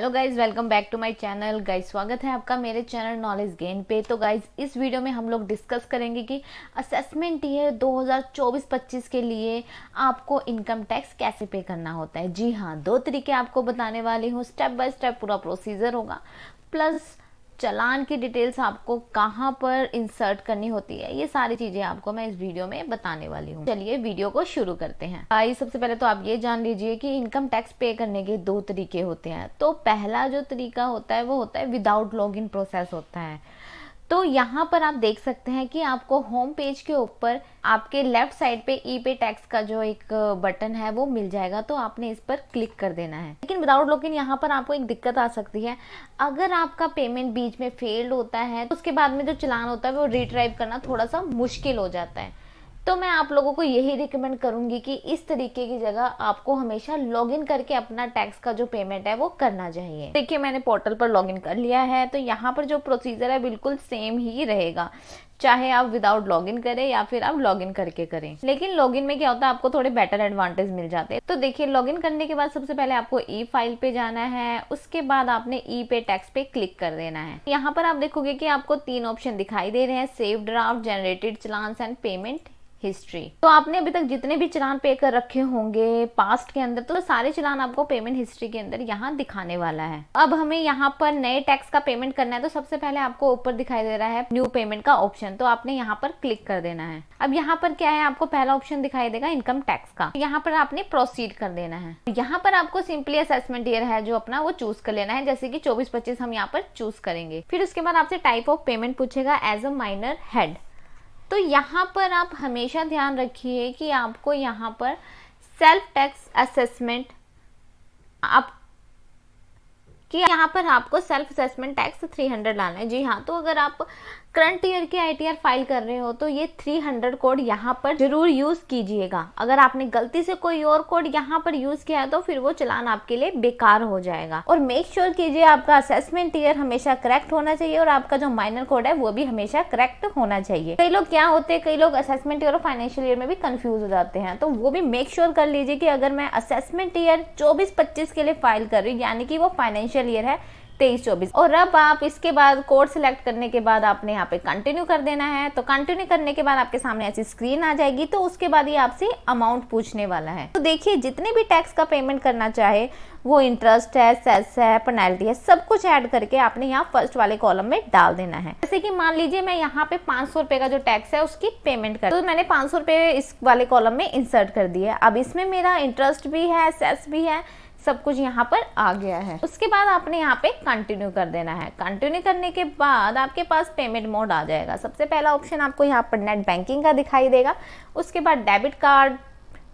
Hello guys, welcome back to my channel. Guys स्वागत है आपका मेरे चैनल नॉलेज गेन पे। तो गाइज इस वीडियो में हम लोग डिस्कस करेंगे कि असेसमेंट ईयर 2024-25 के लिए आपको इनकम टैक्स कैसे पे करना होता है। जी हाँ, 2 तरीके आपको बताने वाली हूँ। स्टेप बाय स्टेप पूरा प्रोसीजर होगा, प्लस चालान की डिटेल्स आपको कहाँ पर इंसर्ट करनी होती है, ये सारी चीजें आपको मैं इस वीडियो में बताने वाली हूँ। चलिए वीडियो को शुरू करते हैं। भाई सबसे पहले तो आप ये जान लीजिए कि इनकम टैक्स पे करने के 2 तरीके होते हैं। तो पहला जो तरीका होता है वो होता है विदाउट लॉगिन प्रोसेस होता है। तो यहाँ पर आप देख सकते हैं कि आपको होम पेज के ऊपर आपके लेफ्ट साइड पे ई पे टैक्स का जो एक बटन है वो मिल जाएगा। तो आपने इस पर क्लिक कर देना है। लेकिन विदाउट लॉगिन यहाँ पर आपको एक दिक्कत आ सकती है। अगर आपका पेमेंट बीच में फेल्ड होता है तो उसके बाद में जो चालान होता है वो रिट्राइव करना थोड़ा सा मुश्किल हो जाता है। तो मैं आप लोगों को यही रिकमेंड करूंगी कि इस तरीके की जगह आपको हमेशा लॉगिन करके अपना टैक्स का जो पेमेंट है वो करना चाहिए। देखिए मैंने पोर्टल पर लॉगिन कर लिया है। तो यहाँ पर जो प्रोसीजर है बिल्कुल सेम ही रहेगा, चाहे आप विदाउट लॉगिन करें या फिर आप लॉगिन करके करें। लेकिन लॉगिन में क्या होता है, आपको थोड़े बेटर एडवांटेज मिल जाते हैं। तो देखिए लॉगिन करने के बाद सबसे पहले आपको ई फाइल पे जाना है। उसके बाद आपने ई पे टैक्स पे क्लिक कर देना है। यहाँ पर आप देखोगे कि आपको 3 ऑप्शन दिखाई दे रहे हैं, save draft, generated चालान्स and payment history. तो आपने अभी तक जितने भी चालान पे कर रखे होंगे पास्ट के अंदर, तो सारे चालान आपको पेमेंट हिस्ट्री के अंदर यहाँ दिखाने वाला है। अब हमें यहाँ पर नए टैक्स का पेमेंट करना है। तो सबसे पहले आपको ऊपर दिखाई दे रहा है न्यू पेमेंट का ऑप्शन, तो आपने यहाँ पर क्लिक कर देना है। अब यहाँ पर क्या है, आपको पहला ऑप्शन दिखाई देगा इनकम टैक्स का। यहाँ पर आपने प्रोसीड कर देना है। यहाँ पर आपको सिंपली असेसमेंट ईयर है जो अपना वो चूज कर लेना है, जैसे कि 24-25 हम यहाँ पर चूज करेंगे। फिर उसके बाद आपसे टाइप ऑफ पेमेंट पूछेगा एज अ माइनर हेड। तो यहाँ पर आप हमेशा ध्यान रखिए कि आपको यहाँ पर सेल्फ टैक्स असेसमेंट आप कि यहाँ पर आपको सेल्फ असेसमेंट टैक्स 300 लाना है। जी हाँ, तो अगर आप करंट ईयर के आईटीआर फाइल कर रहे हो तो ये 300 कोड यहाँ पर जरूर यूज कीजिएगा। अगर आपने गलती से कोई और कोड यहाँ पर यूज किया है तो फिर वो चालान आपके लिए बेकार हो जाएगा। और मेक श्योर कीजिए आपका असेसमेंट ईयर हमेशा करेक्ट होना चाहिए और आपका जो माइनर कोड है वो भी हमेशा करेक्ट होना चाहिए। कई लोग क्या होते हैं, कई लोग असेसमेंट ईयर और फाइनेंशियल ईयर में भी कंफ्यूज हो जाते हैं। तो वो भी मेक श्योर कर लीजिए कि अगर मैं असेसमेंट ईयर 24-25 के लिए फाइल कर रही हूँ, यानी कि वो फाइनेंशियल ईयर है 23-24, और अब आप इसके बाद कोड सिलेक्ट करने के बाद आपने यहाँ पे कंटिन्यू कर देना है। तो कंटिन्यू करने के बाद आपके सामने ऐसी स्क्रीन आ जाएगी। तो उसके बाद ये आपसे अमाउंट पूछने वाला है। तो देखिए जितने भी टैक्स का पेमेंट करना चाहे, वो इंटरेस्ट है, सेस है, पेनल्टी है, सब कुछ ऐड करके आपने यहाँ फर्स्ट वाले कॉलम में डाल देना है। जैसे कि मान लीजिए मैं यहाँ पे 500 रुपए का जो टैक्स है उसकी पेमेंट कर, तो मैंने 500 रुपए इस वाले कॉलम में इंसर्ट कर दिया। अब इसमें मेरा इंटरेस्ट भी है, सेस भी है, सब कुछ यहाँ पर आ गया है। उसके बाद आपने यहाँ पे कंटिन्यू कर देना है। कंटिन्यू करने के बाद आपके पास पेमेंट मोड आ जाएगा। सबसे पहला ऑप्शन आपको यहाँ पर नेट बैंकिंग का दिखाई देगा। उसके बाद debit card,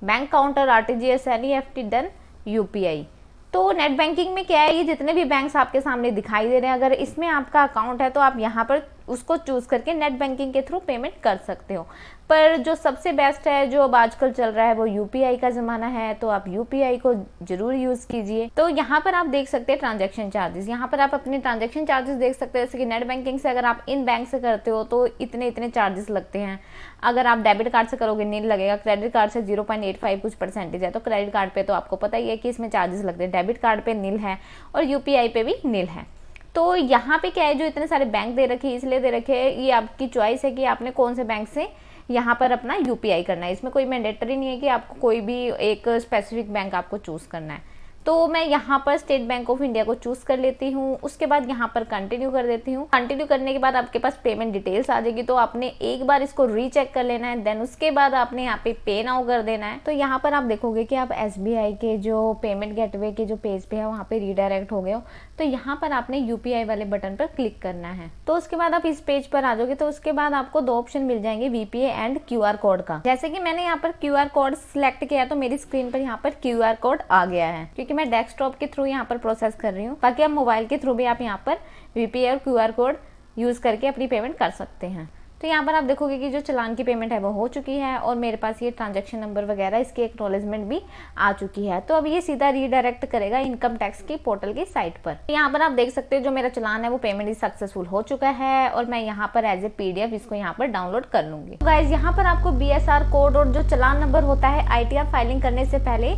bank counter, RTGS, NEFT, then UPI. तो नेट बैंकिंग में क्या है, ये जितने भी बैंक्स आपके सामने दिखाई दे रहे हैं, अगर इसमें आपका अकाउंट है तो आप यहाँ पर उसको चूज करके नेट बैंकिंग के थ्रू पेमेंट कर सकते हो। पर जो सबसे बेस्ट है, जो अब आजकल चल रहा है, वो यूपीआई का जमाना है। तो आप यूपीआई को जरूर यूज कीजिए। तो यहाँ पर आप देख सकते हैं ट्रांजैक्शन चार्जेस। यहाँ पर आप अपने ट्रांजैक्शन चार्जेस देख सकते हैं। जैसे कि नेट बैंकिंग से अगर आप इन बैंक से करते हो तो इतने इतने चार्जेस लगते हैं। अगर आप डेबिट कार्ड से करोगे नील लगेगा। क्रेडिट कार्ड से 0.85 कुछ परसेंटेज है। तो क्रेडिट कार्ड पे तो आपको पता ही है कि इसमें चार्जेस लगते हैं। डेबिट कार्ड पे नील है और यूपीआई पे भी नील है। तो यहाँ पे क्या है, जो इतने सारे बैंक दे रखे हैं इसलिए दे रखे हैं, ये आपकी चॉइस है कि आपने कौन से बैंक से यहाँ पर अपना यूपीआई करना है। इसमें कोई मैंडेटरी नहीं है कि आपको कोई भी एक स्पेसिफिक बैंक आपको चूज करना है। तो मैं यहाँ पर स्टेट बैंक ऑफ इंडिया को चूज कर लेती हूँ। उसके बाद यहाँ पर कंटिन्यू कर देती हूँ। कंटिन्यू करने के बाद आपके पास पेमेंट डिटेल्स आ जाएगी। तो आपने एक बार इसको रीचेक कर लेना है। देन उसके बाद आपने यहाँ पे पे नाउ कर देना है। तो यहाँ पर आप देखोगे कि आप एसबीआई के जो पेमेंट गेटवे के जो पेज पे है वहाँ पे रीडायरेक्ट हो गए हो। तो यहाँ पर आपने यूपीआई वाले बटन पर क्लिक करना है। तो उसके बाद आप इस पेज पर आ जाओगे। तो उसके बाद आपको 2 ऑप्शन मिल जाएंगे, वीपीए एंड क्यूआर कोड का। जैसे कि मैंने यहाँ पर क्यूआर कोड सिलेक्ट किया तो मेरी स्क्रीन पर यहाँ पर क्यूआर कोड आ गया है, क्योंकि मैं डेस्कटॉप के थ्रू यहाँ पर प्रोसेस कर रही हूँ। बाकी आप मोबाइल के थ्रू भी आप यहाँ पर वीपीआई और क्यूआर कोड यूज करके अपनी पेमेंट कर सकते हैं। तो यहाँ पर आप देखोगे कि जो चालान की पेमेंट है वो हो चुकी है और मेरे पास ये ट्रांजैक्शन नंबर वगैरह इसकी एक्नॉलेजमेंट भी आ चुकी है। तो अब ये सीधा रीडायरेक्ट करेगा इनकम टैक्स की पोर्टल की साइट पर। यहाँ पर आप देख सकते हो जो मेरा चालान है वो पेमेंट इज सक्सेसफुल हो चुका है और मैं यहाँ पर एज ए PDF इसको यहाँ पर डाउनलोड कर लूंगी। तो गाइज यहाँ पर आपको BSR कोड और जो चालान नंबर होता है ITR फाइलिंग करने से पहले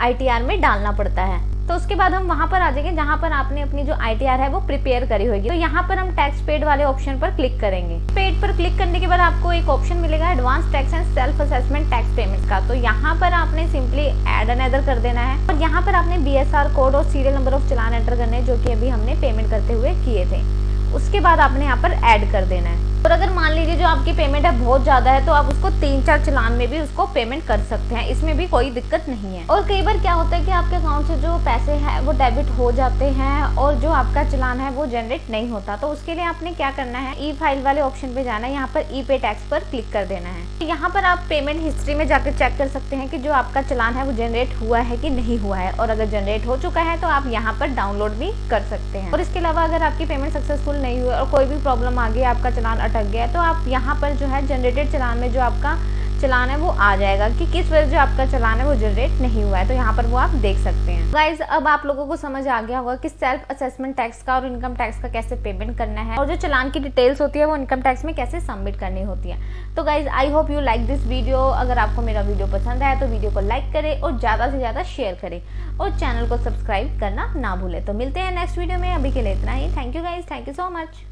ITR में डालना पड़ता है। तो उसके बाद हम वहां पर आ जाएंगे जहां पर आपने अपनी जो ITR है वो प्रिपेयर करी होगी। तो यहाँ पर हम टैक्स पेड वाले ऑप्शन पर क्लिक करेंगे। पेड पर क्लिक करने के बाद आपको एक ऑप्शन मिलेगा advance tax and self assessment tax payment का। तो यहाँ पर आपने सिंपली एड अनदर कर देना है और यहाँ पर आपने BSR कोड और serial number of challan enter करने जो कि अभी हमने पेमेंट करते हुए किए थे। उसके बाद आपने यहाँ पर ऐड कर देना है। और अगर मान लीजिए जो आपकी पेमेंट है बहुत ज्यादा है तो आप उसको 3-4 चालान में भी उसको पेमेंट कर सकते हैं, इसमें भी कोई दिक्कत नहीं है। और कई बार क्या होता है कि आपके अकाउंट से जो पैसे हैं वो डेबिट हो जाते हैं और जो आपका चालान है वो जनरेट नहीं होता। तो उसके लिए आपने क्या करना है, ई फाइल वाले ऑप्शन पे जाना है, यहाँ पर ई पे टैक्स पर क्लिक कर देना है। यहाँ पर आप पेमेंट हिस्ट्री में जाकर चेक कर सकते हैं कि जो आपका चालान है वो जनरेट हुआ है कि नहीं हुआ है, और अगर जनरेट हो चुका है तो आप यहाँ पर डाउनलोड भी कर सकते हैं। और इसके अलावा अगर आपकी पेमेंट सक्सेसफुल नहीं हुई और कोई भी प्रॉब्लम आ गई, आपका चालान अटक गया, तो आप यहाँ पर जो है जनरेटेड चालान में जो आपका चालान है वो आ जाएगा कि किस वजह से आपका चालान है वो जनरेट नहीं हुआ है। तो यहाँ पर वो आप देख सकते हैं। गाइज अब आप लोगों को समझ आ गया होगा कि सेल्फ असेसमेंट टैक्स का और इनकम टैक्स का कैसे पेमेंट करना है और जो चालान की डिटेल्स होती है वो इनकम टैक्स में कैसे सबमिट करनी होती है। तो guys I hope you like this video. अगर आपको मेरा वीडियो पसंद आया तो वीडियो को लाइक करें और ज़्यादा से ज़्यादा शेयर करें और चैनल को सब्सक्राइब करना ना भूलें। तो मिलते हैं नेक्स्ट वीडियो में, अभी के लिए इतना ही। Thank you guys, thank you so much.